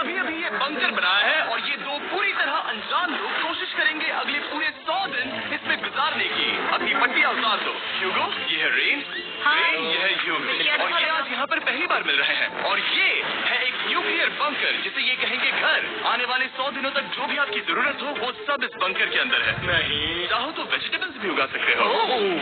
अभी अभी ये बंकर बनाया है और ये दो पूरी तरह अनजान लोग कोशिश करेंगे अगले पूरे 100 दिन इसमें गुजारने की। अपनी पट्टियां उतार दो। ह्यूगो, ये है रेन, रेन, ये है ह्यूगो और ये आज यहाँ पर पहली बार मिल रहे हैं। और ये है एक न्यूक्लियर बंकर जिसे ये कहेंगे घर। आने वाले 100 दिनों तक जो भी आपकी जरूरत हो वो सब इस बंकर के अंदर है। नहीं चाहो तो वेजिटेबल्स भी उगा सकते हो।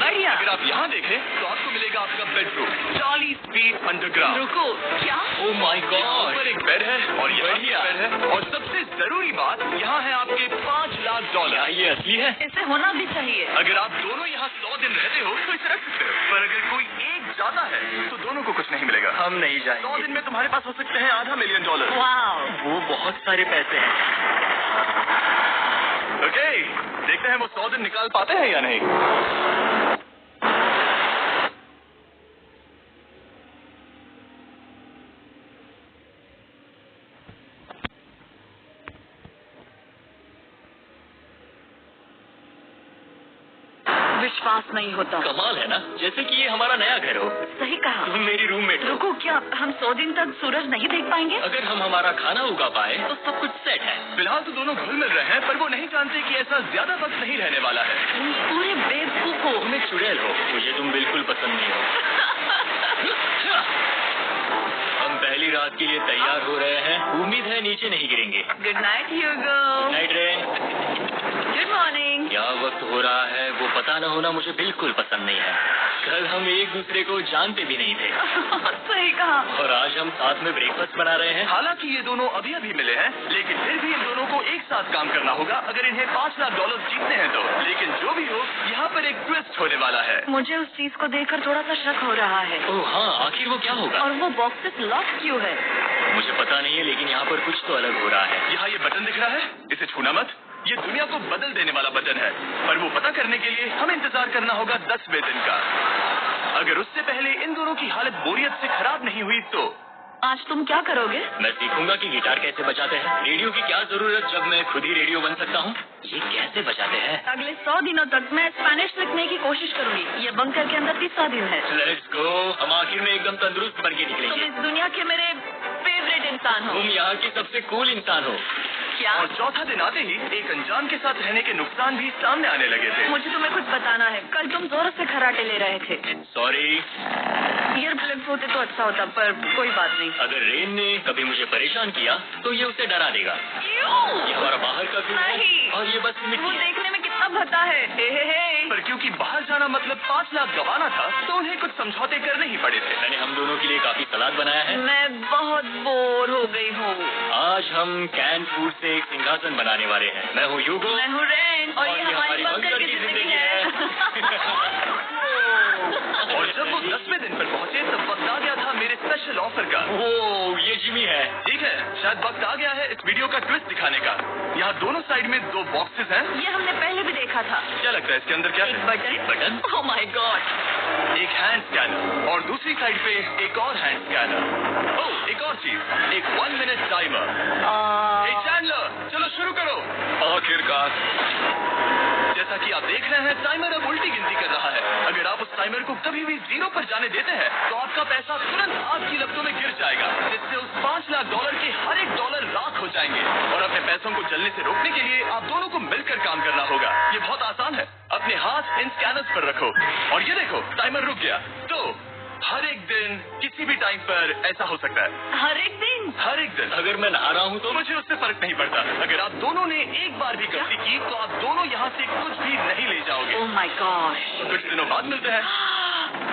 बढ़िया। अगर आप यहाँ देखें तो आपको मिलेगा आपका बेडरूम 40 फीट अंडरग्राउंड। रुको, क्या? ओह माय गॉड, ऊपर एक बेड है और यहाँ बेड है और सबसे जरूरी बात यहाँ है आपके $5 लाख। ये असली है? इसे होना भी चाहिए। अगर आप दोनों यहाँ 100 दिन रहते हो तो इसे रख सकते हो, पर अगर कोई एक जाता है तो दोनों को कुछ नहीं मिलेगा। हम नहीं जाएंगे। 100 दिन में तुम्हारे पास हो सकते हैं $500 मिलियन। वाओ, वो बहुत सारे पैसे हैं। ओके, देखते हैं वो 100 दिन निकाल पाते हैं या नहीं। विश्वास नहीं होता। कमाल है ना, जैसे कि ये हमारा नया घर हो। सही कहा। तुम मेरी रूममेट हो। रुको, क्या हम 100 दिन तक सूरज नहीं देख पाएंगे? अगर हम हमारा खाना उगा पाए तो सब कुछ सेट है। फिलहाल तो दोनों घुल मिल रहे हैं पर वो नहीं जानते कि ऐसा ज्यादा वक्त नहीं रहने वाला है। तुम पूरे बेवकूफ हो। तुम एक चुड़ैल हो, मुझे तुम बिल्कुल पसंद नहीं हो। हम पहली रात के लिए तैयार हो रहे हैं। उम्मीद है नीचे नहीं गिरेंगे। Good night Hugo. Night Ren. Good morning. क्या वक्त हो रहा है वो पता न होना मुझे बिल्कुल पसंद नहीं है। कल हम एक दूसरे को जानते भी नहीं थे। सही कहा। और आज हम साथ में ब्रेकफास्ट बना रहे हैं। हालांकि ये दोनों अभी अभी मिले हैं लेकिन फिर भी इन दोनों को एक साथ काम करना होगा अगर इन्हें $5 लाख जीतने हैं तो। लेकिन जो भी हो, यहाँ पर एक ट्विस्ट होने वाला है। मुझे उस चीज को देखकर थोड़ा सा शक हो रहा है। ओह हाँ, आखिर वो क्या होगा? और वो बॉक्सेस लॉक क्यों है? मुझे पता नहीं है लेकिन यहाँ पर कुछ तो अलग हो रहा है। यहाँ ये बटन दिख रहा है, इसे छूना मत। ये दुनिया को बदल देने वाला बटन है, पर वो पता करने के लिए हमें इंतजार करना होगा 10वें दिन का। अगर उससे पहले इन दोनों की हालत बोरियत से खराब नहीं हुई तो आज तुम क्या करोगे? मैं सीखूंगा कि गिटार कैसे बजाते हैं। रेडियो की क्या जरूरत जब मैं खुद ही रेडियो बन सकता हूँ। ये कैसे बजाते हैं? अगले 100 दिनों तक मैं स्पेनिश सीखने की कोशिश करूंगी। ये बंकर के अंदर 30वां दिन है। Let's go. हम आखिर में एकदम तंदुरुस्त बन के तुम निकलेंगे। इस दुनिया के मेरे फेवरेट इंसान हो। तुम यहाँ की सबसे कूल इंसान हो। क्या? और चौथा दिन आते ही एक अनजान के साथ रहने के नुकसान भी सामने आने लगे थे। मुझे तुम्हें कुछ बताना है। कल तुम जोर से खर्राटे ले रहे थे। सॉरी। ईयर प्लग्स होते तो अच्छा होता, पर कोई बात नहीं। अगर रेन ने कभी मुझे परेशान किया तो ये उसे डरा देगा। ये हमारा बाहर का व्यू है नहीं। और ये बस वो मिट्टी है। देखने में कितना भद्दा है। हे। पर क्योंकि बाहर जाना मतलब 5 लाख गंवाना था तो उन्हें कुछ समझौते करने ही पड़े थे। मैंने हम दोनों के लिए काफी सलाद बनाया है। मैं बहुत बोर हो गई हूँ। आज हम कैन फूड से एक सिंहासन बनाने वाले हैं। मैं हूँ ह्यूगो मैं हूँ रेन और ये हमारी बंकर की जिंदगी है। और जब वो 10वें दिन पर पहुँचे तब वक्त आ गया था मेरे स्पेशल ऑफर का। ओह, ये जिमी है। ठीक है, शायद वक्त आ गया है इस वीडियो का ट्विस्ट दिखाने का। यहाँ दोनों साइड में 2 बॉक्सेस हैं। ये हमने पहले भी देखा था। क्या लगता है इसके अंदर क्या एक है? बटन। Oh my God. एक हैंड स्कैनर और दूसरी साइड पे एक और हैंड स्कैनर। ओह, एक और चीज, एक 1 मिनट टाइमर। हे चैंडलर, चलो शुरू करो। आखिरकार जैसा कि आप देख रहे हैं टाइमर अब उल्टी गिनती कर रहा है। अगर आप उस टाइमर को कभी भी 0 पर जाने देते हैं तो आपका पैसा तुरंत आग की लपटों में गिर जाएगा, जिससे उस $5 लाख के हर एक डॉलर राख हो जाएंगे। और अपने पैसों को जलने से रोकने के लिए आप दोनों को मिलकर काम करना होगा। ये बहुत आसान है। अपने हाथ इन स्कैनर्स पर रखो और ये देखो टाइमर रुक गया। तो हर एक दिन किसी भी टाइम पर ऐसा हो सकता है। हर एक दिन? हर एक दिन। अगर मैं नहा रहा हूँ तो मुझे उससे फर्क नहीं पड़ता। अगर आप दोनों ने एक बार भी गलती की तो आप दोनों यहाँ से कुछ भी नहीं ले जाओगे। ओह माय गॉड। कुछ दिनों बाद मिलते हैं।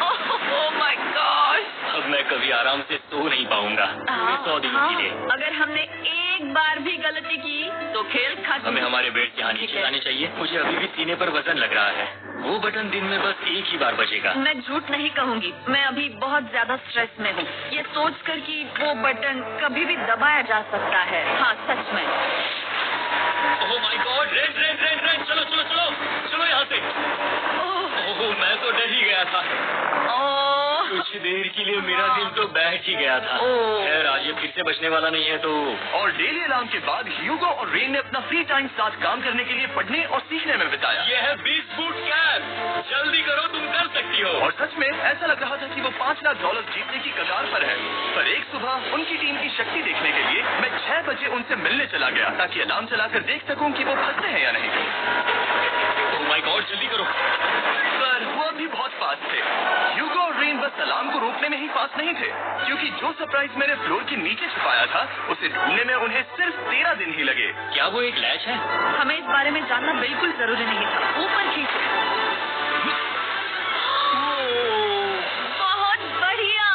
ओह माय गॉड। अब मैं कभी आराम से सो नहीं पाऊंगा पूरे 100 दिनों के लिए। अगर हमने एक बार भी गलती की तो खेल खत्म। हमें हमारे बेड यहाँ नीचे जाने चाहिए। मुझे अभी भी सीने पर वजन लग रहा है। वो बटन दिन में बस एक ही बार बजेगा। मैं झूठ नहीं कहूँगी, मैं अभी बहुत ज्यादा स्ट्रेस में हूँ, ये सोचकर कि वो बटन कभी भी दबाया जा सकता है। हाँ सच में। ओह my God, rain rain rain rain, चलो चलो चलो चलो यहाँ से। ओह, मैं तो डर ही गया था। कुछ देर के लिए मेरा दिल तो बैठ ही गया था। खैर आज ये फिर से बचने वाला नहीं है तो। और डेली अलार्म के बाद ह्यूगो और रेन ने अपना फ्री टाइम साथ काम करने के लिए पढ़ने और सीखने में बिताया। ये है 20 फुट कैप। जल्दी करो, तुम कर सकती हो। और सच में ऐसा लग रहा था कि वो $5 लाख जीतने की कगार पर है। पर एक सुबह उनकी टीम की शक्ति देखने के लिए मैं 6 बजे उनसे मिलने चला गया ताकि अलार्म चलाकर देख सकूं कि वो फंसते हैं या नहीं। ओह माय गॉड, जल्दी करो। पर वो अभी बहुत फास्ट थे। ह्यूगो और रेन बस अलार्म को रोकने में ही फास्ट नहीं थे, क्योंकि जो सरप्राइज मैंने फ्लोर के नीचे छुपाया था उसे ढूंढने में उन्हें सिर्फ 13 दिन ही लगे। क्या वो एक लैच है? हमें इस बारे में जानना बिल्कुल जरूरी नहीं था। ऊपर खींचो। बहुत बढ़िया।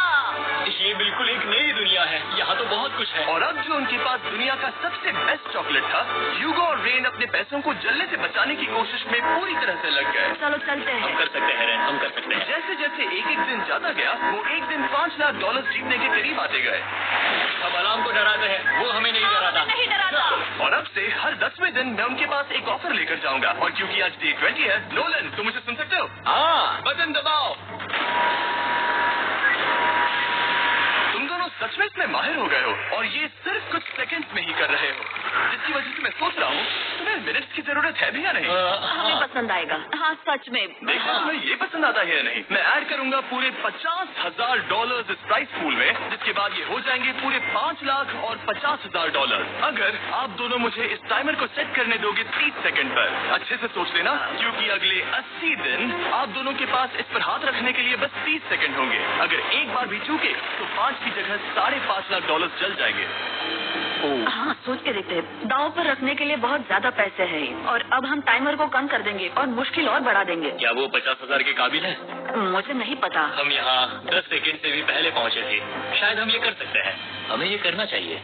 ये बिल्कुल एक नई दुनिया है, यहाँ तो बहुत कुछ है। और अब जो उनके पास दुनिया का सबसे बेस्ट चॉकलेट था, ह्यूगो और रेन अपने पैसों को जलने से बचाने की कोशिश में पूरी तरह से लग गए। चलो चलते हम हैं। कर सकते हैं रेन, हम कर सकते हैं। जैसे जैसे एक दिन जाता गया, वो एक दिन $5 लाख जीतने के करीब आते गए। हम अलार्म को डराते हैं, वो हमें नहीं डराता। नहीं डराता। और अब से हर 10वें दिन मैं उनके पास एक ऑफर लेकर जाऊंगा। और क्योंकि आज डे 20 है, नोलन तुम मुझे सुन सकते हो? हाँ, बटन दबाओ। तुम दोनों सच में इसमें माहिर हो गए हो और ये सिर्फ कुछ सेकंड्स में ही कर रहे हो, जिसकी वजह से मैं सोच रहा हूँ तुम्हें मिनट्स की जरूरत है भी या नहीं। हमें पसंद आएगा। हाँ सच में। देखो तुम्हें ये पसंद आता है या नहीं। मैं ऐड करूंगा पूरे $50,000 इस प्राइस पूल में, जिसके बाद ये हो जाएंगे पूरे $5 लाख और $50,000। अगर आप दोनों मुझे इस टाइमर को सेट करने दोगे 30 सेकंड पर। अच्छे से सोच लेना, क्योंकि अगले 80 दिन आप दोनों के पास इस पर हाथ रखने के लिए बस 30 सेकंड होंगे। अगर एक बार भी चूके तो 5 की जगह $5.5 लाख जल जाएंगे। हाँ सोच के देखते हैं। दांव पर रखने के लिए बहुत ज्यादा पैसे हैं और अब हम टाइमर को कम कर देंगे और मुश्किल और बढ़ा देंगे। क्या वो 50,000 के काबिल है? मुझे नहीं पता। हम यहाँ 10 सेकंड से भी पहले पहुँचे थे। शायद हम ये कर सकते हैं। हमें ये करना चाहिए।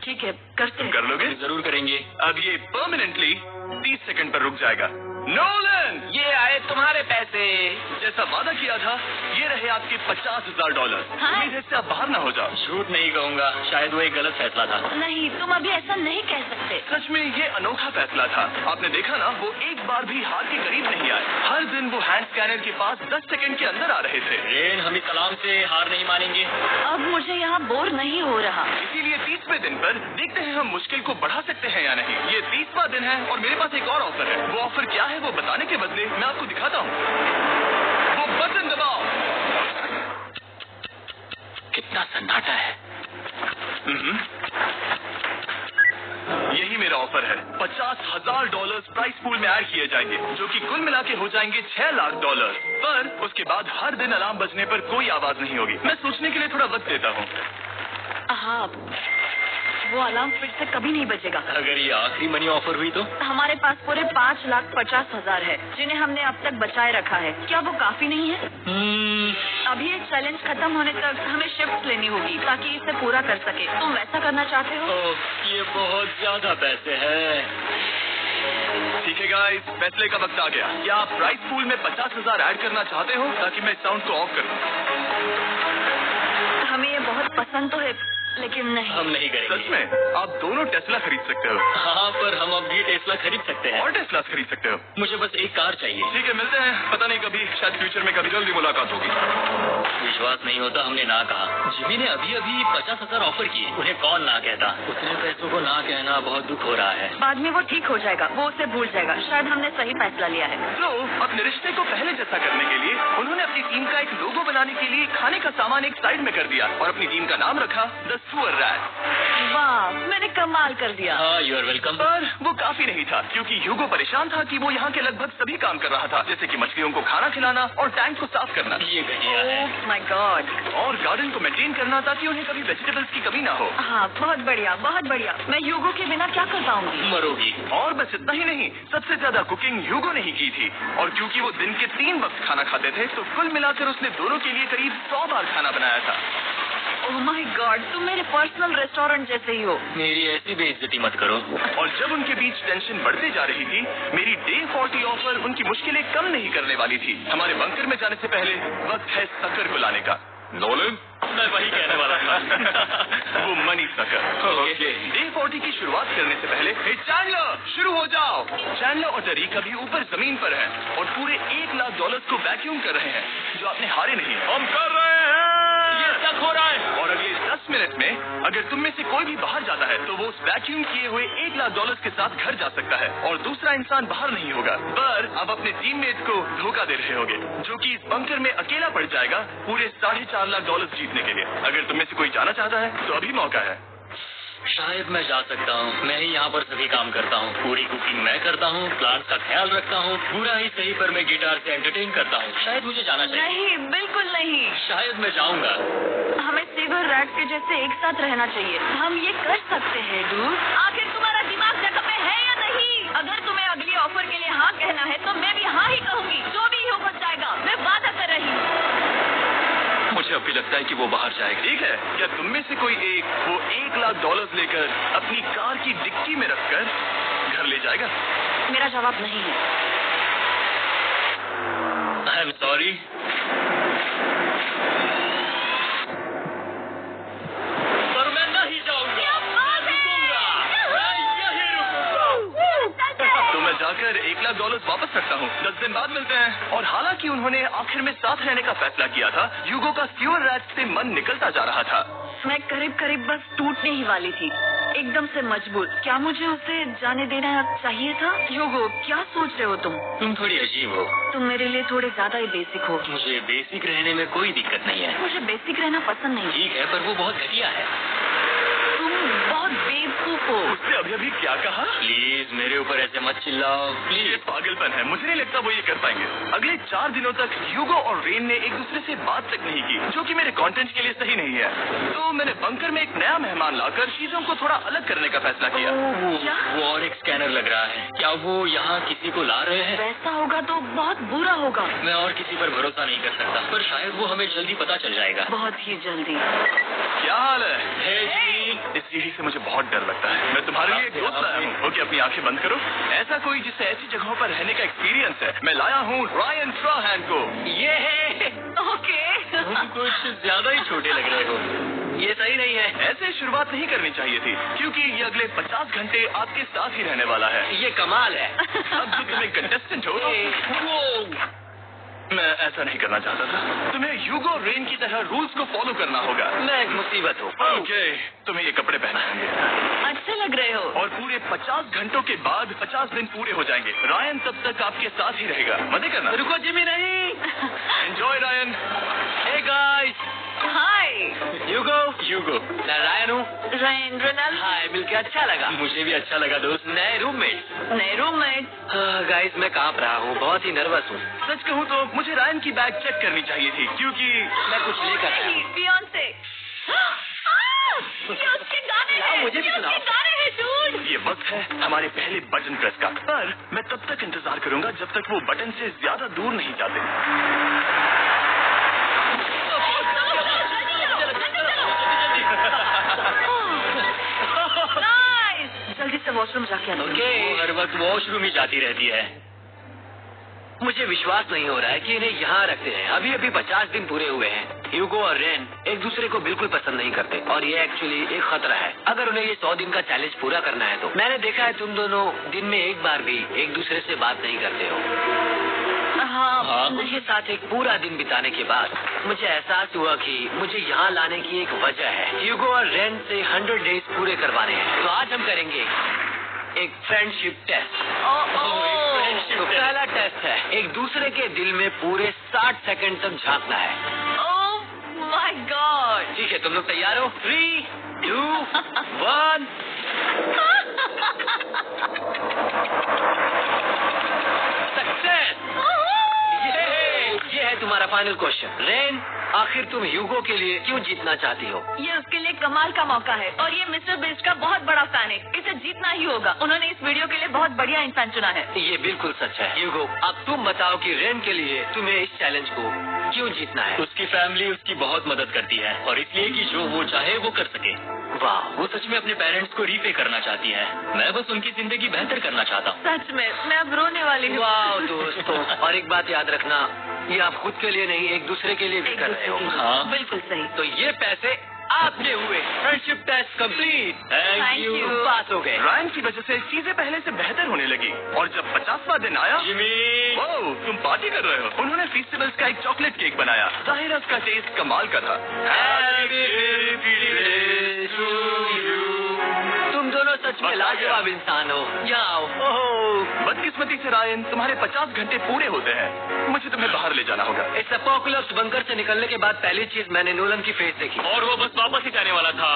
ठीक है, करते हैं। कर लोगे? जरूर करेंगे। अब ये परमानेंटली 30 सेकंड पर रुक जाएगा। नोलन, ये आए तुम्हारे पैसे। जैसा वादा किया था, ये रहे आपके $50,000। हाँ? उम्मीद है इससे आप बाहर ना हो जाओ। झूठ नहीं कहूँगा, शायद वो एक गलत फैसला था। नहीं, तुम अभी ऐसा नहीं कह सकते। सच में ये अनोखा फैसला था। आपने देखा ना, वो एक बार भी हार के करीब नहीं आए। हर दिन वो हैंड स्कैनर के पास 10 सेकंड के अंदर आ रहे थे। रेन, हम इस अलार्म से हार नहीं मानेंगे। अब मुझे यहाँ बोर नहीं हो रहा। इसीलिए 30वें दिन पर देखते हैं हम मुश्किल को बढ़ा सकते हैं या नहीं। ये 30वां दिन है और मेरे पास एक और ऑफर है। वो ऑफर क्या है वो बताने के बदले मैं आपको दिखाता हूँ। वो बटन दबाओ। कितना सन्नाटा है। यही मेरा ऑफर है। $50,000 प्राइस पूल में ऐड किए जाएंगे, जो कि कुल मिला के हो जाएंगे $6 लाख। पर उसके बाद हर दिन अलार्म बजने पर कोई आवाज नहीं होगी। मैं सोचने के लिए थोड़ा वक्त देता हूँ। हाँ, वो अलार्म फिर से कभी नहीं बजेगा। अगर ये आखिरी मनी ऑफर हुई तो? हमारे पास पूरे $5,50,000 है, जिन्हें हमने अब तक बचाए रखा है। क्या वो काफी नहीं है? अभी ये चैलेंज खत्म होने तक हमें शिफ्ट लेनी होगी ताकि इसे पूरा कर सके। तुम वैसा करना चाहते हो? ये बहुत ज्यादा पैसे हैं। ठीक है गाइस, फैसले का वक्त आ गया। क्या आप प्राइस पूल में 50,000 ऐड करना चाहते हो ताकि मैं साउंड को ऑफ कर दूं? हमें ये बहुत पसंद तो है, लेकिन नहीं। हम नहीं करेंगे। सच में? आप दोनों टेस्ला खरीद सकते हो। हाँ, पर हम अब भी टेस्ला खरीद सकते हैं। और टेस्ला खरीद सकते हो। मुझे बस एक कार चाहिए। ठीक है, मिलते हैं। पता नहीं कभी, शायद फ्यूचर में कभी जल्दी मुलाकात होगी। विश्वास नहीं होता, हमने ना कहा। जिमी ने अभी अभी 50,000 ऑफर किए। उन्हें कौन ना कहता। उतने पैसों को ना कहना बहुत दुख हो रहा है। बाद में वो ठीक हो जाएगा, वो उसे भूल जाएगा। शायद हमने सही फैसला लिया है। तो अपने रिश्ते को पहले जैसा करने के लिए उन्होंने अपनी टीम का एक लोगो बनाने के लिए खाने का सामान एक साइड में कर दिया और अपनी टीम का नाम रखा द सुअर रैट। वाह, मैंने कमाल कर दिया। हाँ, यू आर वेलकम। पर वो काफी नहीं था, क्योंकि ह्यूगो परेशान था कि वो यहाँ के लगभग सभी काम कर रहा था, जैसे कि मछलियों को खाना खिलाना और टैंक को साफ करना। ये घटिया है। ओह माय गॉड। और गार्डन को मेंटेन करना ताकि उन्हें कभी वेजिटेबल्स की कमी ना हो। हाँ, बहुत बढ़िया, बहुत बढ़िया। मैं ह्यूगो के बिना क्या कर पाऊंगी? मरोगी। और बस इतना ही नहीं, सबसे ज्यादा कुकिंग ह्यूगो ने ही की थी। और क्योंकि वो दिन के 3 वक्त खाना खाते थे, तो कुल मिलाकर उसने दोनों के लिए करीब 100 बार खाना बनाया था। ओह माय गॉड, तुम मेरे पर्सनल रेस्टोरेंट जैसे ही हो। मेरी ऐसी बेइज्जती मत करो। और जब उनके बीच टेंशन बढ़ते जा रही थी, मेरी डे 40 ऑफर उनकी मुश्किलें कम नहीं करने वाली थी। हमारे बंकर में जाने से पहले वक्त है सकर को लाने का। नोलन, मैं वही कहने वाला था। वो मनी सकर। ओके। डे 40 की शुरुआत करने से पहले, हे चैंडलर, शुरू हो जाओ। चैंडलर और टरीक अभी ऊपर जमीन पर हैं और पूरे $1 लाख को वैक्यूम कर रहे हैं, जो आपने हारे नहीं। हम कर रहे हैं। ये तक हो रहा है। और अगले 10 मिनट में अगर तुम में से कोई भी बाहर जाता है, तो वो उस वैक्यूम किए हुए $1 लाख के साथ घर जा सकता है और दूसरा इंसान बाहर नहीं होगा। पर अब अपने टीममेट को धोखा दे रहे होगे, जो कि इस बंकर में अकेला पड़ जाएगा पूरे $4.5 लाख जीतने के लिए। अगर तुम में से कोई जाना चाहता है तो अभी मौका है। शायद मैं जा सकता हूँ। मैं ही यहाँ पर सभी काम करता हूँ। पूरी कुकिंग मैं करता हूँ, प्लांट्स का ख्याल रखता हूँ। बुरा ही सही पर मैं गिटार से एंटरटेन करता हूँ। शायद मुझे जाना चाहिए। नहीं, बिल्कुल नहीं। शायद मैं जाऊँगा। हमें सिल्वर रैट के जैसे एक साथ रहना चाहिए। हम ये कर सकते हैं डूड। आखिर तुम्हारा दिमाग जगह पे है या नहीं? अगर तुम्हें अगली ऑफर के लिए हाँ कहना है तो मैं भी हाँ ही कहूँगी। जो भी हो बच जाएगा, मैं वादा कर रही हूँ। मुझे अब भी लगता है कि वो बाहर जाएगा। ठीक है, क्या तुम में से कोई एक वो $1 लाख लेकर अपनी कार की डिक्की में रखकर घर ले जाएगा? मेरा जवाब नहीं है। I am sorry. पर मैं नहीं जाऊंगा। तो मैं जाकर $1 लाख वापस रखता हूँ। 10 दिन बाद मिलते हैं। और हालांकि उन्होंने आखिर में साथ रहने का फैसला किया था, ह्यूगो का सीवर रैट से मन निकलता जा रहा था। मैं करीब करीब बस टूटने ही वाली थी, एकदम से मजबूर। क्या मुझे उसे जाने देना चाहिए था? ह्यूगो, क्या सोच रहे हो तुम थोड़ी अजीब हो। तुम मेरे लिए थोड़े ज्यादा ही बेसिक हो। मुझे बेसिक रहने में कोई दिक्कत नहीं है। मुझे बेसिक रहना पसंद नहीं। ठीक है, पर वो बहुत घटिया है। तुम बहुत बेवकूफ हो। उसने अभी क्या कहा? प्लीज मेरे ऊपर ऐसे मत चिल्लाओ, ये प्लीज। पागलपन है। मुझे नहीं लगता वो ये कर पाएंगे। अगले 4 दिनों तक ह्यूगो और रेन ने एक दूसरे से बात तक नहीं की, जो कि मेरे कंटेंट के लिए सही नहीं है। तो मैंने बंकर में एक नया मेहमान लाकर चीजों को थोड़ा अलग करने का फैसला किया। क्या? वो और एक स्कैनर लग रहा है। क्या वो यहाँ किसी को ला रहे हैं? वैसा होगा तो बहुत बुरा होगा। मैं और किसी पर भरोसा नहीं कर सकता, पर शायद वो हमें जल्दी पता चल जाएगा। बहुत ही जल्दी। क्या हाल है? हे जी। इस सीढ़ी से मुझे बहुत डर लगता है। मैं तुम्हारे लिए एक दोस्त लाया हूँ। ओके, अपनी आंखें बंद करो। ऐसा कोई जिससे ऐसी जगहों पर रहने का एक्सपीरियंस है। मैं लाया हूँ रायन स्ट्राहैन को। ये है। ओके। तुम कुछ ज्यादा ही छोटे लग रहे हो। ये सही नहीं है। ऐसे शुरुआत नहीं करनी चाहिए थी, क्योंकि ये अगले 50 घंटे आपके साथ ही रहने वाला है। ये कमाल है। अब जो तुम एक कंटेस्टेंट हो, वो मैं ऐसा नहीं करना चाहता था। तुम्हें ह्यूगो रेन की तरह रूल्स को फॉलो करना होगा। मैं एक मुसीबत हूँ। ओके, तुम्हें ये कपड़े पहने होंगे। अच्छे लग रहे हो। और पूरे 50 घंटों के बाद 50 दिन पूरे हो जाएंगे। रायन तब तक आपके साथ ही रहेगा। मजे करना। रुको जिमी, नहीं। Enjoy Ryan. Hey guys. Hi. Hugo. मैं रायन हूँ। रेनल। हाय, मिलके अच्छा लगा। मुझे भी अच्छा लगा दोस्त। नए रूममेट। नए रूममेट। गाइस, मैं कांप रहा हूँ, बहुत ही नर्वस हूँ। सच कहूँ तो मुझे रायन की बैग चेक करनी चाहिए थी, क्योंकि मैं कुछ लेकर आया हूँ। बियॉन्से। ये उसके गाने हैं। मुझे भी ये सुनाओ। उसके गाने हैं डूड। ये वक्त है हमारे पहले बटन प्रेस का। पर मैं तब तक इंतजार करूंगा जब तक वो बटन से ज्यादा दूर नहीं जाते। जल्दी से वॉशरूम जाके आना। ओके। वो हर वक्त वॉशरूम ही जाती रहती है। मुझे विश्वास नहीं हो रहा है कि इन्हें यहाँ रखते हैं। अभी अभी 50 दिन पूरे हुए हैं। ह्यूगो और रेन एक दूसरे को बिल्कुल पसंद नहीं करते, और ये एक्चुअली एक खतरा है अगर उन्हें ये 100 दिन का चैलेंज पूरा करना है तो। मैंने देखा है तुम दोनों दिन में एक बार भी एक दूसरे से बात नहीं करते हो। हाँ। उनके साथ एक पूरा दिन बिताने के बाद मुझे एहसास हुआ कि मुझे यहाँ लाने की एक वजह है। ह्यूगो और रेन से 100 डेज पूरे करवाने हैं। तो आज हम करेंगे एक फ्रेंडशिप टेस्ट। तो पहला टेस्ट है, एक दूसरे के दिल में पूरे 60 सेकंड तक झांकना है। ओह माय गॉड। ठीक है, तुम लोग तैयार हो? 3, 2, 1। सक्सेस। ये है तुम्हारा फाइनल क्वेश्चन। रेन, आखिर तुम ह्यूगो के लिए क्यों जीतना चाहती हो? ये उसके लिए कमाल का मौका है, और ये मिस्टर बिस्ट का बहुत बड़ा फैन है। इसे जीतना ही होगा। उन्होंने इस वीडियो के लिए बहुत बढ़िया इंसान चुना है। ये बिल्कुल सच है। ह्यूगो, अब तुम बताओ कि रेन के लिए तुम्हें इस चैलेंज को क्यों जीतना है? उसकी फैमिली उसकी बहुत मदद करती है, और इसलिए कि जो वो चाहे वो कर सके। वाह, वो सच में अपने पेरेंट्स को रीपे करना चाहती है। मैं बस उनकी जिंदगी बेहतर करना चाहता हूँ। सच में मैं अब रोने वाली हूँ। वाह दोस्तों, और एक बात याद रखना, ये आप खुद के लिए नहीं, एक दूसरे के लिए भी कर रहे हो। हाँ। बिल्कुल सही। तो ये पैसे आपके हुए। Friendship test complete. Thank you. Pass हो गए। रायन की वजह से चीजें पहले से बेहतर होने लगी, और जब 50वां दिन आया, जिमी। ओह, तुम पार्टी कर रहे हो। उन्होंने फेस्टिवल्स का एक चॉकलेट केक बनाया। जाहिर है उसका टेस्ट कमाल का था। तुम दोनों सच में लाजवाब इंसान हो। जाओ। ओह, बदकिस्मती से रायन, तुम्हारे 50 घंटे पूरे होते हैं। मुझे तुम्हें बाहर ले जाना होगा। इस अपोकलिप्स बंकर से निकलने के बाद पहली चीज मैंने नोलन की फेस देखी। और वो बस वापस ही जाने वाला था।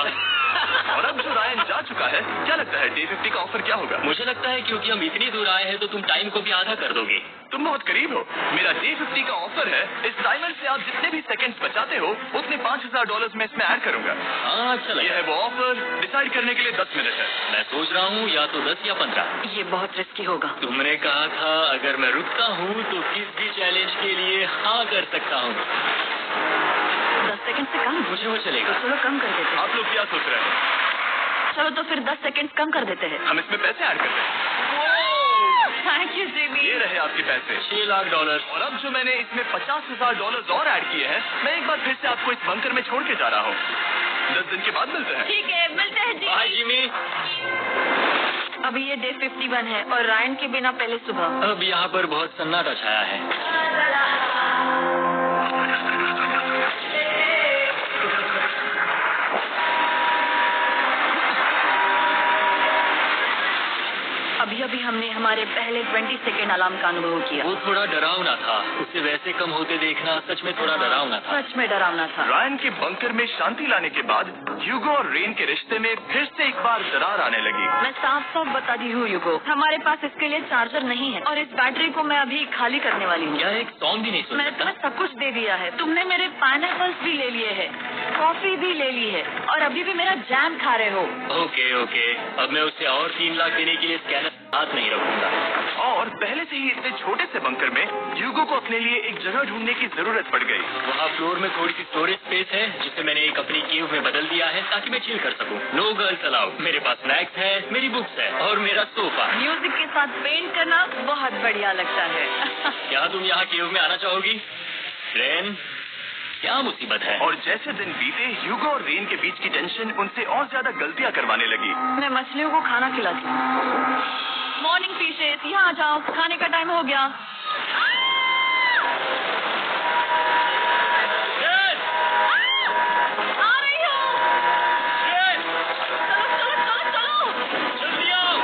और अब जो रायन जा चुका है। क्या लगता है डे 50 का ऑफर क्या होगा? मुझे लगता है क्योंकि हम इतनी दूर आए हैं तो तुम टाइम को भी आधा कर दोगे। तुम बहुत करीब हो। मेरा डे 50 का ऑफर है। इस टाइमर से आप जितने भी सेकंड्स बचाते हो उतने $5000 में इसमें ऐड करूंगा। हाँ, अच्छा ये लगा। है वो ऑफर। डिसाइड करने के लिए 10 मिनट है। मैं सोच रहा हूँ या तो 10 या 15। ये बहुत रिस्की होगा। तुमने कहा था अगर मैं रुकता हूँ तो किस भी चैलेंज के लिए हाँ कर सकता हूँ। 10 सेकंड से कम? मुझे वो चलेगा। तो चलो कम कर देते हैं। आप लोग क्या सोच रहे हैं? चलो तो फिर 10 सेकंड कम कर देते हैं। हम इसमें पैसे ऐड करते हैं। Thank you Jimmy. ये रहे आपके पैसे। $6 लाख। और अब जो मैंने इसमें $50,000 और ऐड किए हैं, मैं एक बार फिर से आपको इस बंकर में छोड़ के जा रहा हूँ। 10 दिन के बाद मिलते हैं। ठीक है, मिलते हैं बाय जिमी। जिमी। अभी ये डे 51 है और रायन के बिना पहले सुबह। अब यहाँ पर बहुत सन्नाटा छाया है। अभी अभी हमने हमारे पहले 20 सेकेंड अलार्म का अनुभव किया। वो थोड़ा डरावना था। उसे वैसे कम होते देखना सच में थोड़ा डरावना था। सच में डरावना था। रायन के बंकर में शांति लाने के बाद ह्यूगो और रेन के रिश्ते में फिर से एक बार दरार आने लगी। मैं साफ साफ बता दी हूँ यूगो, हमारे पास इसके लिए चार्जर नहीं है और इस बैटरी को मैं अभी खाली करने वाली हूँ। क्या एक सॉन्ग भी नहीं सुन मैंने सकता? तुम्हें सब कुछ दे दिया है। तुमने मेरे पाइनएप्पल्स भी ले लिए हैं, कॉफी भी ले ली है और अभी भी मेरा जैम खा रहे हो। ओके ओके, अब मैं उसे और 3 लाख देने के लिए स्कैनर हाथ नहीं रखूंगा। और पहले से ही इतने छोटे से बंकर में ह्यूगो को अपने लिए एक जगह ढूंढने की जरूरत पड़ गई। वहाँ फ्लोर में थोड़ी सी स्टोरेज स्पेस है जिसे मैंने एक अपनी केव में बदल दिया है ताकि मैं चिल कर सकूं। No girls allowed. मेरे पास स्नैक्स है, मेरी बुक्स है और मेरा सोफा। म्यूजिक के साथ पेंट करना बहुत बढ़िया लगता है। क्या तुम यहाँ केव में आना चाहोगी? रेन, क्या मुसीबत है? और जैसे दिन बीते ह्यूगो और रेन के बीच की टेंशन उनसे और ज्यादा गलतियां करवाने लगी। मैं मछलियों को खाना खिलाती हूँ। मॉर्निंग फिशेस, यहाँ आ जाओ, खाने का टाइम हो गया। रेन! आ रही हूँ। रेन! चलो चलो चलो चलो। जल्दी आओ!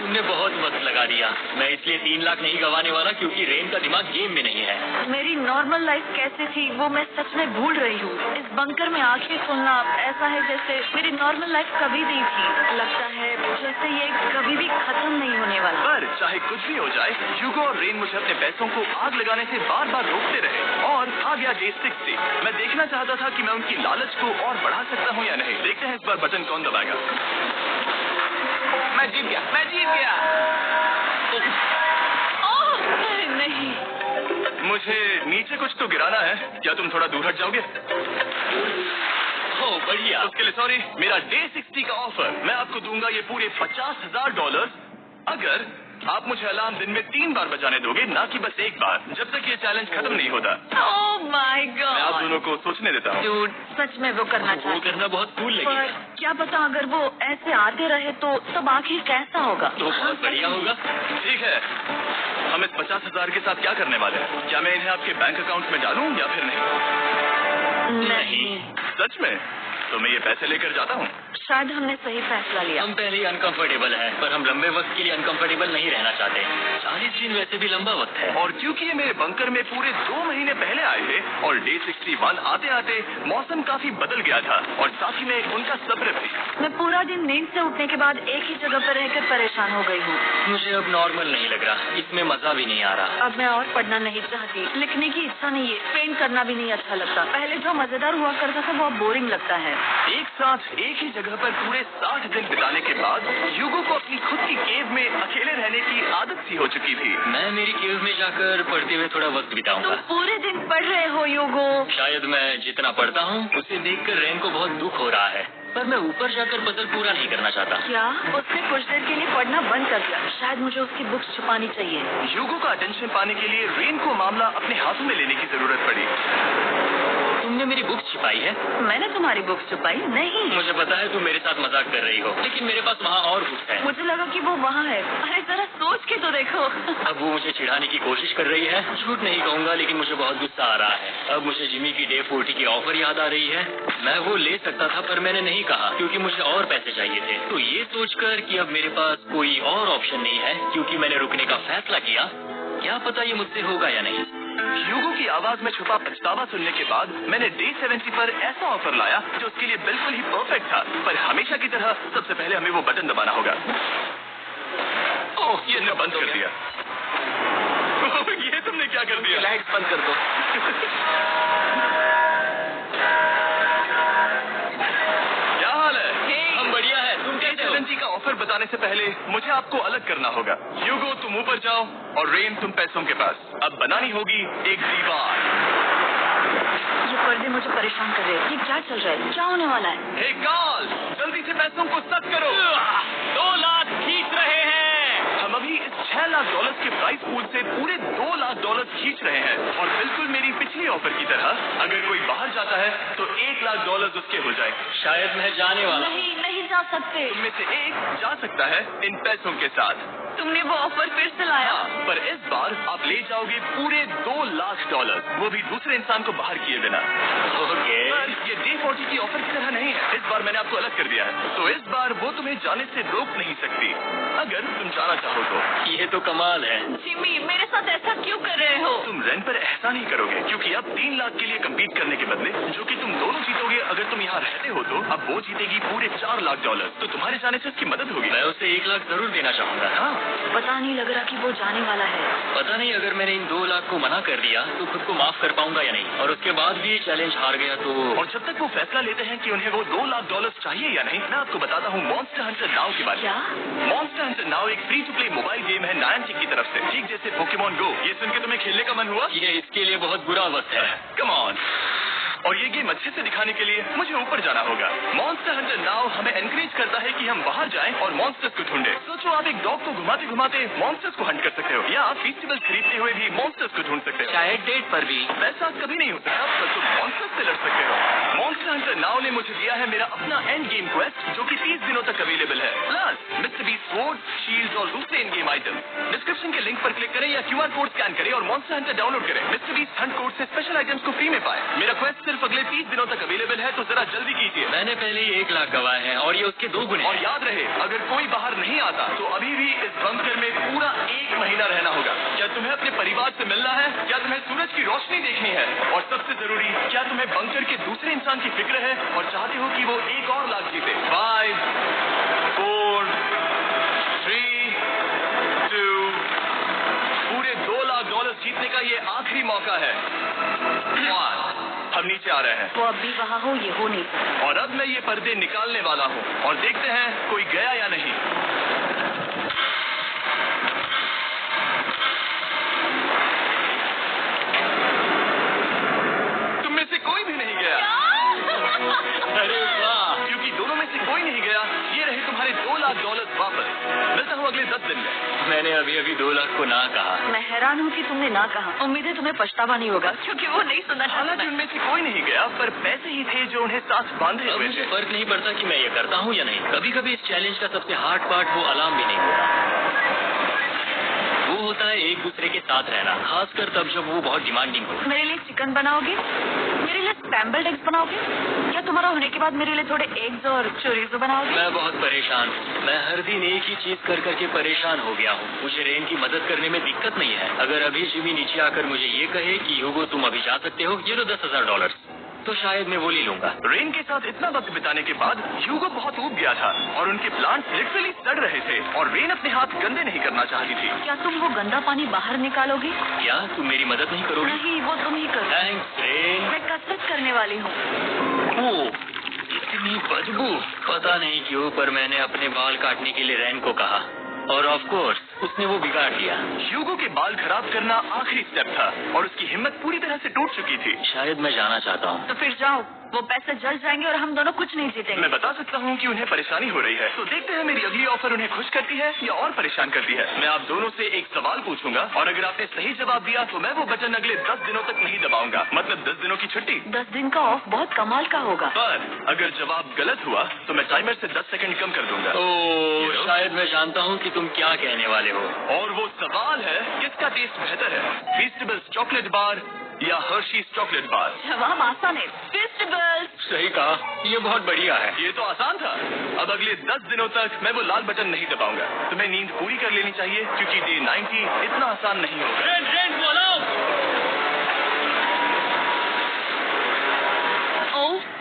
तुमने बहुत वक्त लगा दिया। मैं इसलिए 3 लाख नहीं गंवाने वाला क्योंकि रेन का दिमाग गेम में नहीं है। मेरी नॉर्मल लाइफ कैसे थी वो मैं सच में भूल रही हूँ। इस बंकर में आंखें खोलना ऐसा है जैसे मेरी नॉर्मल लाइफ कभी नहीं थी। लगता है जैसे ये कभी भी खत्म नहीं होने वाला। पर चाहे कुछ भी हो जाए, ह्यूगो और रेन मुझे अपने पैसों को आग लगाने से बार बार रोकते रहे। और आ गया डे 60। मैं देखना चाहता था कि मैं उनकी लालच को और बढ़ा सकता हूँ या नहीं। देखते हैं इस बार बटन कौन दबाएगा। मैं जीत गया, मैं जीत गया। ओह नहीं, मुझे नीचे कुछ तो गिराना है। क्या तुम थोड़ा दूर हट जाओगे? ओह बढ़िया। उसके लिए सॉरी। मेरा डे 60 का ऑफर मैं आपको दूंगा ये पूरे $50,000 अगर आप मुझे अलार्म दिन में 3 बार बजाने दोगे, ना कि बस एक बार, जब तक ये चैलेंज खत्म नहीं होता। ओह माय मैं आप गॉड। दोनों को सोचने देता हूँ। डूड, सच में वो करना वो चाहती करना बहुत कूल पर लगेगा। क्या पता अगर वो ऐसे आते रहे तो तब आखिर कैसा होगा। तो बहुत बढ़िया होगा। ठीक है, हम इस 50,000 के साथ क्या करने वाले हैं? क्या मैं इन्हें आपके बैंक अकाउंट में डालूं या फिर नहीं? नहीं, सच में? तो मैं ये पैसे लेकर जाता हूँ। शायद हमने सही फैसला लिया। हम पहले ही अनकंफर्टेबल हैं, पर हम लंबे वक्त के लिए अनकंफर्टेबल नहीं रहना चाहते। 40 दिन वैसे भी लंबा वक्त है। और क्योंकि ये मेरे बंकर में पूरे 2 महीने पहले आए थे और डे 61 आते आते मौसम काफी बदल गया था और साथ ही में उनका सब्र भी। मैं पूरा दिन नींद से उठने के बाद एक ही जगह पर रहकर परेशान हो गई हूँ। मुझे अब नॉर्मल नहीं लग रहा, इसमें मजा भी नहीं आ रहा। अब मैं और पढ़ना नहीं चाहती, लिखने की इच्छा नहीं है, पेंट करना भी नहीं अच्छा लगता। पहले जो मजेदार हुआ करता था वो बोरिंग लगता है। एक साथ एक ही जगह पर पूरे 60 दिन बिताने के बाद ह्यूगो को अपनी खुद की केव में अकेले रहने की आदत सी हो चुकी थी। मैं मेरी केव में जाकर पढ़ते हुए थोड़ा वक्त बिताऊंगा। तुम पूरे दिन पढ़ रहे हो यूगो। शायद मैं जितना पढ़ता हूँ उसे देखकर रेन को बहुत दुख हो रहा है, पर मैं ऊपर जाकर पजल पूरा नहीं करना चाहता। क्या उसने कुछ देर के लिए पढ़ना बंद कर दिया? शायद मुझे उसकी बुक्स छुपानी चाहिए। ह्यूगो का अटेंशन पाने के लिए रेन को मामला अपने हाथों में लेने की जरूरत पड़ी। तुमने मेरी बुक्स छिपाई है? मैंने तुम्हारी बुक्स छुपाई नहीं। मुझे पता है तुम मेरे साथ मजाक कर रही हो, लेकिन मेरे पास वहाँ और बुक्स है। मुझे लगा कि वो वहाँ है। अरे जरा सोच के तो देखो। अब वो मुझे चिढ़ाने की कोशिश कर रही है। झूठ नहीं कहूँगा, लेकिन मुझे बहुत गुस्सा आ रहा है। अब मुझे जिमी की डे 40 की ऑफर याद आ रही है। मैं वो ले सकता था पर मैंने नहीं कहा क्योंकि मुझे और पैसे चाहिए थे। तो ये सोचकर कि अब मेरे पास कोई और ऑप्शन नहीं है क्योंकि मैंने रुकने का फैसला किया, क्या पता ये मुझसे होगा या नहीं। ह्यूगो की आवाज में छुपा पछतावा सुनने के बाद मैंने डे 70 पर ऐसा ऑफर लाया जो उसके लिए बिल्कुल ही परफेक्ट था। पर हमेशा की तरह सबसे पहले हमें वो बटन दबाना होगा। ओह, ये बंद कर दिया। ये तुमने क्या कर दिया? लाइट्स बंद कर दो। क्या हाल है? हम बढ़िया है, तुम कैसे हो? जी का ऑफर बताने से पहले मुझे आपको अलग करना होगा। ह्यूगो तुम ऊपर जाओ और रेन तुम पैसों के पास। अब बनानी होगी एक दीवार। ये पर्दे मुझे परेशान कर रहे हैं। ये क्या चल रहा है? क्या होने वाला है? हे कार्ल, जल्दी से पैसों को सख्त करो। 2 लाख खींच रहे हैं। हम अभी इस $6 लाख के प्राइस पूल से पूरे $2 लाख खींच रहे हैं और बिल्कुल मेरी पिछली ऑफर की तरह अगर कोई बाहर जाता है तो $1 लाख उसके हो जाए। शायद मैं जाने वाला हूँ। नहीं जा सकते। तुम में से एक जा सकता है इन पैसों के साथ। तुमने वो ऑफर फिर से लाया? पर इस बार आप ले जाओगे पूरे $2 लाख, वो भी दूसरे इंसान को बाहर किए बिना। ओके। पर ये डे 40 की ऑफर की तरह नहीं है। इस बार मैंने आपको अलग कर दिया है, तो इस बार वो तुम्हें जाने से रोक नहीं सकती अगर तुम जाना चाहो तो। ये तो कमाल है। जिमी, मेरे साथ ऐसा क्यों कर रहे हो? तुम रेन पर एहसान नहीं करोगे क्योंकि अब 3 लाख के लिए कम्पीट करने के बदले जो कि तुम दोनों जीतोगे अगर तुम यहाँ रहते हो तो अब वो जीतेगी पूरे $4 लाख। तो तुम्हारे जाने से उसकी मदद होगी। मैं उसे 1 लाख जरूर देना चाहूंगा। हाँ, पता नहीं लग रहा कि वो जाने वाला है। पता नहीं अगर मैंने इन 2 लाख को मना कर दिया तो खुद को माफ कर पाऊंगा या नहीं, और उसके बाद भी ये चैलेंज हार गया तो। और जब तक वो फैसला लेते हैं कि उन्हें वो $2 लाख चाहिए या नहीं, मैं आपको बताता हूँ मॉन्स्टर हंटर नाउ के बारे में। क्या? मॉन्स्टर हंटर नाउ एक free to play mobile game है नायंटिक की तरफ से, ठीक जैसे पोकेमॉन गो। ये सुन के तुम्हें खेलने का मन हुआ? ये इसके लिए बहुत बुरा वक्त है। Come on. और ये गेम अच्छे से दिखाने के लिए मुझे ऊपर जाना होगा। मॉन्स्टर हंटर नाउ हमें एनकरेज करता है कि हम बाहर जाएं और मॉन्स्टर्स को ढूंढें। सोचो आप एक डॉग को घुमाते घुमाते मॉन्स्टर्स को हंट कर सकते हो, या आप फेस्टिवल खरीदते हुए भी मॉन्स्टर्स को ढूंढ सकते हो। शायद डेट पर भी। वैसा कभी नहीं हो सकता, पर तुम मॉन्स्टर्स से लड़ सकते हो। मॉन्स्टर हंटर नाउ ने मुझे दिया है मेरा अपना एंड गेम क्वेस्ट जो कि 30 दिनों तक अवेलेबल है, plus mister beast sword, shield और दूसरे इन गेम आइटम। डिस्क्रिप्शन के लिंक पर क्लिक करें या QR कोड स्कैन करें और मॉन्स्टर हंटर डाउनलोड करें। मिस्टर बीस्ट हंट कोड से स्पेशल आइटम्स को फ्री में पाएं। मेरा क्वेस्ट सिर्फ अगले 30 दिनों तक अवेलेबल है, तो जरा जल्दी कीजिए। मैंने पहले ही 1 लाख गवाए हैं और ये उसके 2 गुने। और याद रहे, अगर कोई बाहर नहीं आता तो अभी भी इस बंकर में पूरा 1 महीना रहना होगा। क्या तुम्हें अपने परिवार से मिलना है? क्या तुम्हें सूरज की रोशनी देखनी है? और सबसे जरूरी, क्या तुम्हें बंकर के दूसरे इंसान की फिक्र है और चाहते हो कि वो $1 और लाख जीते? 5, 4, 3, 2, पूरे $2 लाख जीतने का ये आखिरी मौका है। 1, हम नीचे आ रहे हैं। वो अब भी वहाँ हो, ये हो नहीं सकता। और अब मैं ये पर्दे निकालने वाला हूँ और देखते हैं कोई गया या नहीं। तुम में से कोई भी नहीं गया। अरे वाह, क्योंकि दोनों में से कोई नहीं गया, ये रहे तुम्हारे $2 लाख वापस। मिलता हूँ अगले 10 दिन में। मैंने अभी अभी 2 लाख को ना कहा। मैं हैरान हूँ कि तुमने ना कहा। उम्मीद है तुम्हें पछतावा नहीं होगा क्योंकि वो नहीं सुनना हालांकि चाहता। उनमें से कोई नहीं गया, पर पैसे ही थे जो उन्हें साथ बांधे अब हुए मुझे थे। फर्क नहीं पड़ता कि मैं ये करता हूँ या नहीं। कभी कभी इस चैलेंज का सबसे हार्ड पार्ट वो अलार्म भी नहीं होता, वो होता है एक दूसरे के साथ रहना, खासकर तब जब वो बहुत डिमांडिंग हो। मेरे लिए चिकन बनाओगे? मेरे लिए स्क्रैम्बल्ड एग्स बनाओगे? या तुम्हारा होने के बाद मेरे लिए थोड़े एग्स और चोरिज़ो बनाओगे? मैं बहुत परेशान हूँ। मैं हर दिन एक ही चीज कर करके परेशान हो गया हूँ। मुझे रेन की मदद करने में दिक्कत नहीं है। अगर अभी जिमी नीचे आकर मुझे ये कहे कि ह्यूगो तुम अभी जा सकते हो, ये लो $10,000, तो शायद मैं वो ले लूंगा। रेन के साथ इतना वक्त बिताने के बाद ह्यूगो बहुत ऊब गया था और उनके प्लांट्स लिटरली सड़ रहे थे और रेन अपने हाथ गंदे नहीं करना चाहती थी। क्या तुम वो गंदा पानी बाहर निकालोगे? क्या तुम मेरी मदद नहीं करोगी? नहीं, वो तुम ही करो। Thanks rain. मैं कसरत करने वाली हूँ। ओह, इतनी बदबू। पता नहीं क्यों, पर मैंने अपने बाल काटने के लिए रेन को कहा और ऑफ कोर्स उसने वो बिगाड़ दिया। ह्यूगो के बाल खराब करना आखिरी स्टेप था और उसकी हिम्मत पूरी तरह से टूट चुकी थी। शायद मैं जाना चाहता हूँ। तो फिर जाओ, वो पैसे जल जाएंगे और हम दोनों कुछ नहीं जीतेंगे। मैं बता सकता हूँ कि उन्हें परेशानी हो रही है, तो देखते हैं मेरी अगली ऑफर उन्हें खुश करती है या और परेशान करती है। मैं आप दोनों से एक सवाल पूछूंगा और अगर आपने सही जवाब दिया तो मैं वो बटन अगले 10 दिनों तक नहीं दबाऊंगा, मतलब 10 दिनों की छुट्टी। 10 दिन का ऑफ बहुत कमाल का होगा। पर अगर जवाब गलत हुआ तो मैं टाइमर से 10 सेकंड कम कर दूंगा। ओह, शायद मैं जानता हूँ कि तुम क्या कहने वाले हो। और वो सवाल है, किसका टेस्ट बेहतर है, फीस्टेबल्स चॉकलेट बार या हर्शीज चॉकलेट बार? जवाब आसान है, फेस्टिवल्स। सही कहा, ये बहुत बढ़िया है। ये तो आसान था। अब अगले 10 दिनों तक मैं वो लाल बटन नहीं दबाऊंगा। तुम्हें नींद पूरी कर लेनी चाहिए क्योंकि डे 90 इतना आसान नहीं होगा। रेन, बोलो।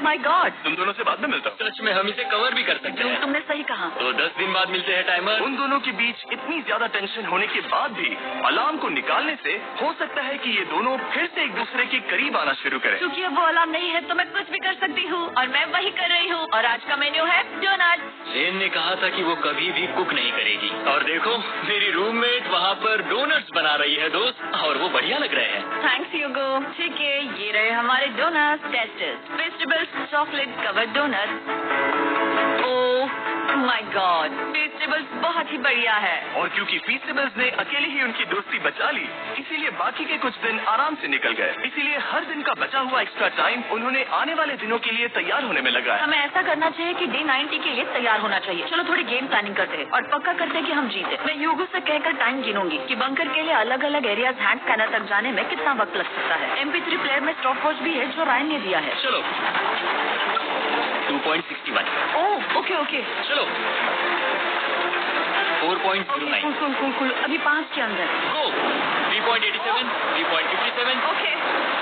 माय गॉड, तुम दोनों से बाद में मिलता हूँ। सच में हम इसे कवर भी कर सकते हैं। तुमने सही कहा। तो 10 दिन बाद मिलते हैं टाइमर। उन दोनों के बीच इतनी ज्यादा टेंशन होने के बाद भी अलार्म को निकालने से हो सकता है कि ये दोनों फिर से एक दूसरे के करीब आना शुरू करें। क्योंकि अब वो अलार्म नहीं है तो मैं कुछ भी कर सकती हूँ और मैं वही कर रही हूँ। और आज का मेन्यू है डोनट। जेन ने कहा था कि वो कभी भी कुक नहीं करेगी और देखो मेरी रूममेट वहाँ पर डोनट्स बना रही है दोस्त, और वो बढ़िया लग रहे हैं। थैंक्स यूगो। ठीक है, ये रहे हमारे donuts. Testers vegetables chocolate covered donut. Oh my god, vegetables बहुत ही बढ़िया है। और क्योंकि फीस्टेबल्स ने अकेले ही उनकी दोस्ती बचा ली, इसीलिए बाकी के कुछ दिन आराम से निकल गए। इसीलिए हर दिन का बचा हुआ एक्स्ट्रा टाइम उन्होंने आने वाले दिनों के लिए तैयार होने में लगाया। हमें ऐसा करना चाहिए कि डे 90 के लिए तैयार होना चाहिए। चलो थोड़ी गेम प्लानिंग करते हैं और पक्का करते हैं कि हम जीते। मैं यूगो से कहकर टाइम गिनूंगी कि बंकर के लिए अलग अलग एरियाज हैंड स्कैनर तक जाने में कितना वक्त लग सकता है। MP3 प्लेयर में स्टॉप वॉच भी है जो रायन ने दिया है। चलो 2.61। Oh okay okay. चलो 4.09। कुल अभी 5 के अंदर। गो 3.87, 3.57, ओके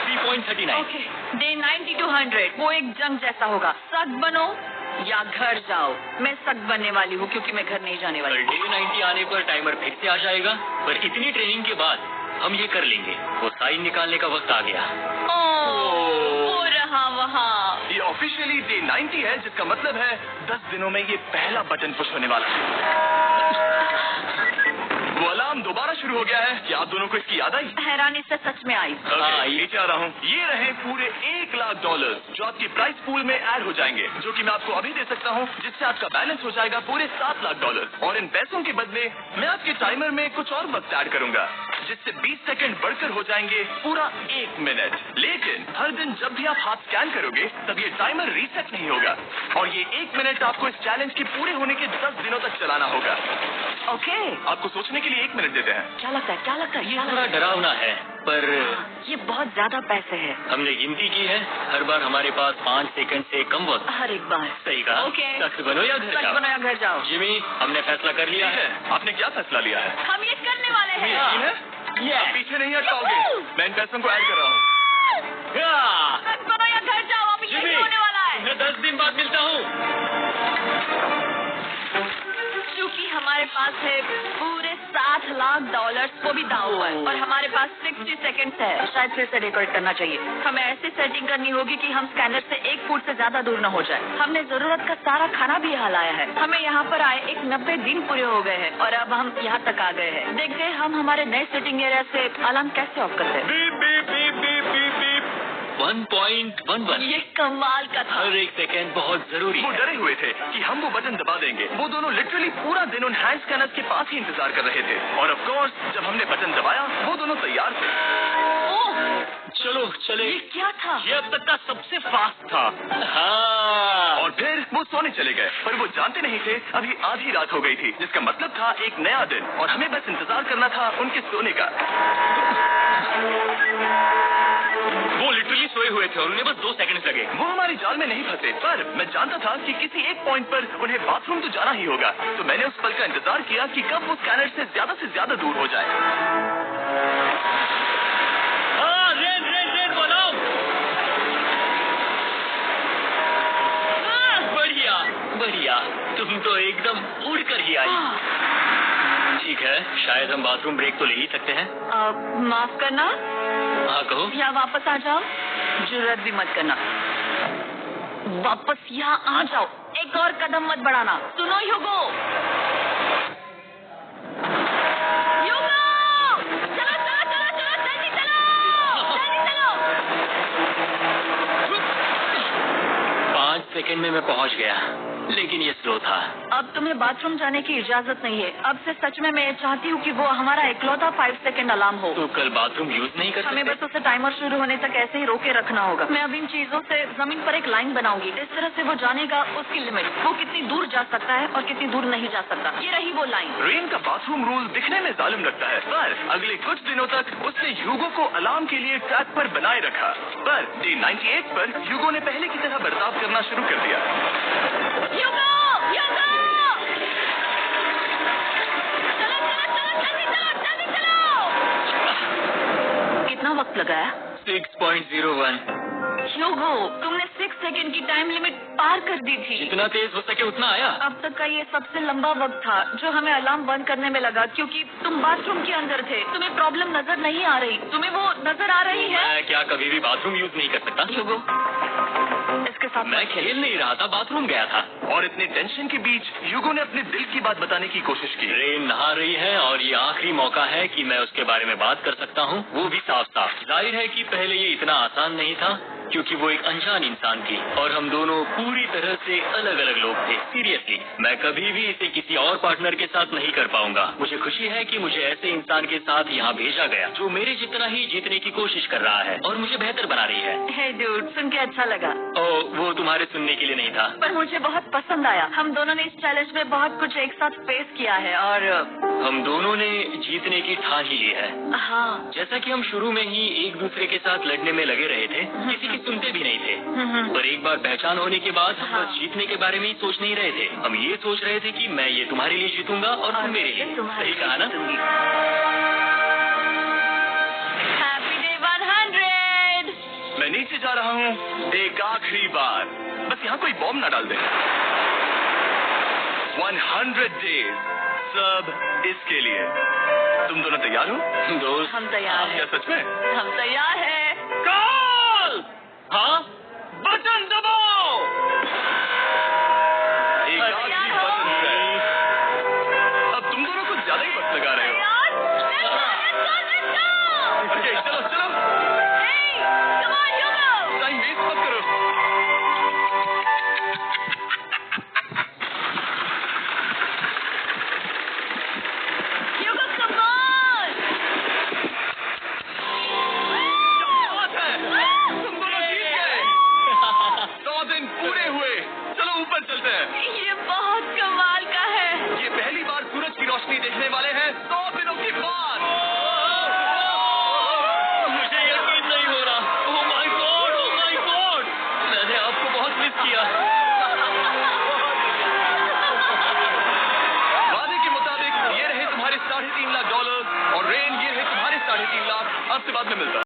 3.39। ओके। डे 90 to 100 वो एक जंग जैसा होगा। सख्त बनो या घर जाओ। मैं सख्त बनने वाली हूँ क्योंकि मैं घर नहीं जाने वाली। डे 90 आने पर टाइमर फिर से आ जाएगा, पर इतनी ट्रेनिंग के बाद हम ये कर लेंगे। वो साइन निकालने का वक्त आ गया। वो रहा वहाँ। ये ऑफिशियली डे 90 है, जिसका मतलब है 10 दिनों में ये पहला बटन पुश होने वाला है। वो अलार्म दोबारा शुरू हो गया है। क्या आप दोनों को इसकी याद आई? हैरानी से सच में आई। हाँ, नीचे आ रहा हूँ। ये रहे पूरे $1 लाख जो आपकी प्राइस पूल में ऐड हो जाएंगे, जो कि मैं आपको अभी दे सकता हूँ, जिससे आपका बैलेंस हो जाएगा पूरे $7 लाख। और इन पैसों के बदले मैं आपके टाइमर में कुछ और वक्त ऐड करूंगा, जिससे 20 सेकंड बढ़कर हो जाएंगे पूरा 1 मिनट। लेकिन हर दिन जब भी आप हाथ स्कैन करोगे तब ये टाइमर रीसेट नहीं होगा, और ये 1 मिनट आपको इस चैलेंज के पूरे होने के 10 दिनों तक चलाना होगा। ओके। आपको सोचने के लिए 1 मिनट देते हैं। क्या लगता है क्या लगता है? ये थोड़ा डरावना है, पर ये बहुत ज्यादा पैसे है। हमने गिनती की है, हर बार हमारे पास 5 सेकंड से कम वक्त। हर एक बार। सही कहा। ओके। सख्त बनो या घर सच जाओ। बनो या घर जाओ। जिमी, हमने फैसला कर लिया ठीक है। है, आपने क्या फैसला लिया है? हम ये करने वाले तुम्हें हैं। यकीन है? आप पीछे नहीं हटोगे। मैं इन पैसों को ऐड कर रहा हूँ। सच बनो या घर जाओ। अब जिमी, यही होने वाला है। मैं 10 दिन बाद मिलता हूँ। क्योंकि हमारे पास है पूरे $7 लाख, वो भी दाव पर, और हमारे पास 60 सेकंड्स है। शायद फिर से डेकोरेट करना चाहिए। हमें ऐसी सेटिंग करनी होगी कि हम स्कैनर से 1 फुट से ज्यादा दूर न हो जाए। हमने जरूरत का सारा खाना भी यहाँ लाया है। हमें यहाँ पर आए 90 दिन पूरे हो गए हैं और अब हम यहाँ तक आ गए हैं। देखते हैं हम हमारे नए सेटिंग एरिया से अलार्म कैसे ऑफ करते हैं। Beep beep beep beep beep beep 1.11। ये कमाल का था। हर एक सेकंड बहुत जरूरी वो है। डरे हुए थे कि हम वो बटन दबा देंगे। वो दोनों लिटरली पूरा दिन उन हैंड स्कैनर्स के पास ही इंतजार कर रहे थे, और ऑफ कोर्स जब हमने बटन दबाया वो दोनों तैयार थे। ओह, चलो चले। ये क्या था? ये अब तक का सबसे फास्ट था। हाँ। और फिर वो सोने चले गए, पर वो जानते नहीं थे अभी आधी रात हो गई थी, जिसका मतलब था एक नया दिन, और हमें बस इंतजार करना था उनके सोने का। वो लिटरली सोए हुए थे और उन्हें बस 2 सेकंड लगे। वो हमारी जाल में नहीं फंसे, पर मैं जानता था कि किसी एक पॉइंट पर उन्हें बाथरूम तो जाना ही होगा, तो मैंने उस पल का इंतजार किया कि कब वो स्कैनर से ज्यादा दूर हो जाए। हाँ, रेन रेन रेन बनाओ। बढ़िया बढ़िया, तुम तो एकदम उड़ कर ही आई। ठीक है, शायद हम बाथरूम ब्रेक तो ले ही सकते हैं। माफ करना, हाँ कहो। यहाँ वापस आ जाओ। जरूरत भी मत करना। वापस यहाँ आ जाओ। एक और कदम मत बढ़ाना। सुनो ह्यूगो। ह्यूगो! चलो चलो चलो चलो, जल्दी चलो, जल्दी चलो। 5 सेकंड में मैं पहुंच गया, लेकिन ये स्लो था। अब तुम्हें बाथरूम जाने की इजाजत नहीं है। अब से सच में मैं चाहती हूँ कि वो हमारा इकलौता 5 सेकंड अलार्म हो। तो कल बाथरूम यूज नहीं कर हमें सकते? बस उसे टाइमर शुरू होने तक ऐसे ही रोके रखना होगा। मैं अब इन चीजों से जमीन पर एक लाइन बनाऊंगी। इस तरह से वो जानेगा उसकी लिमिट, वो कितनी दूर जा सकता है और कितनी दूर नहीं जा सकता। ये रही वो लाइन। रेन का बाथरूम रूल दिखने में जालिम लगता है, पर अगले कुछ दिनों तक उसने ह्यूगो को अलार्म के लिए ट्रैक पर बनाए रखा। पर डे 98 पर ह्यूगो ने पहले की तरह बर्ताव करना शुरू कर दिया। ह्यूगो! ह्यूगो! चलो चलो चलो, जल्दी चलो, जल्दी चलो। कितना वक्त लगाया? 6.01। ह्यूगो, तुमने 6 सेकंड की टाइम लिमिट पार कर दी थी। जितना तेज हो सके उतना आया। अब तक का ये सबसे लंबा वक्त था जो हमें अलार्म बंद करने में लगा, क्योंकि तुम बाथरूम के अंदर थे। तुम्हें प्रॉब्लम नजर नहीं आ रही? तुम्हें वो नजर आ रही है? मैं क्या कभी भी बाथरूम यूज नहीं कर सकता? ह्यूगो, इसके साथ मैं खेल नहीं रहा था, बाथरूम गया था। और इतनी टेंशन के बीच ह्यूगो ने अपने दिल की बात बताने की कोशिश की। रेन नहा रही है और ये आखिरी मौका है कि मैं उसके बारे में बात कर सकता हूँ, वो भी साफ साफ। जाहिर है कि पहले ये इतना आसान नहीं था, क्योंकि वो एक अनजान इंसान थी और हम दोनों पूरी तरह से अलग अलग लोग थे। सीरियसली, मैं कभी भी इसे किसी और पार्टनर के साथ नहीं कर पाऊंगा। मुझे खुशी है कि मुझे ऐसे इंसान के साथ यहाँ भेजा गया जो मेरे जितना ही जीतने की कोशिश कर रहा है और मुझे बेहतर बना रही है। हे डूड, सुन के अच्छा लगा। वो तुम्हारे सुनने के लिए नहीं था, पर मुझे बहुत पसंद आया। हम दोनों ने इस चैलेंज में बहुत कुछ एक साथ फेस किया है और हम दोनों ने जीतने की ठान ही ली है। हाँ, जैसा कि हम शुरू में ही एक दूसरे के साथ लड़ने में लगे रहे थे, किसी की सुनते भी नहीं थे। पर एक बार पहचान होने के बाद हम बस जीतने के बारे में ही सोच नहीं रहे थे। हम ये सोच रहे थे कि मैं ये तुम्हारे लिए जीतूंगा और तुम मेरे लिए। सही कहा ना? Happy day 100। मैं नीचे जा रहा हूँ एक आखिरी बार, बस यहाँ कोई बॉम्ब ना डाल दे। 100 डेज, सब इसके लिए। तुम दोनों तैयार हो? दोस्त, हम तैयार क्या हैं। सच में? हम तैयार हैं।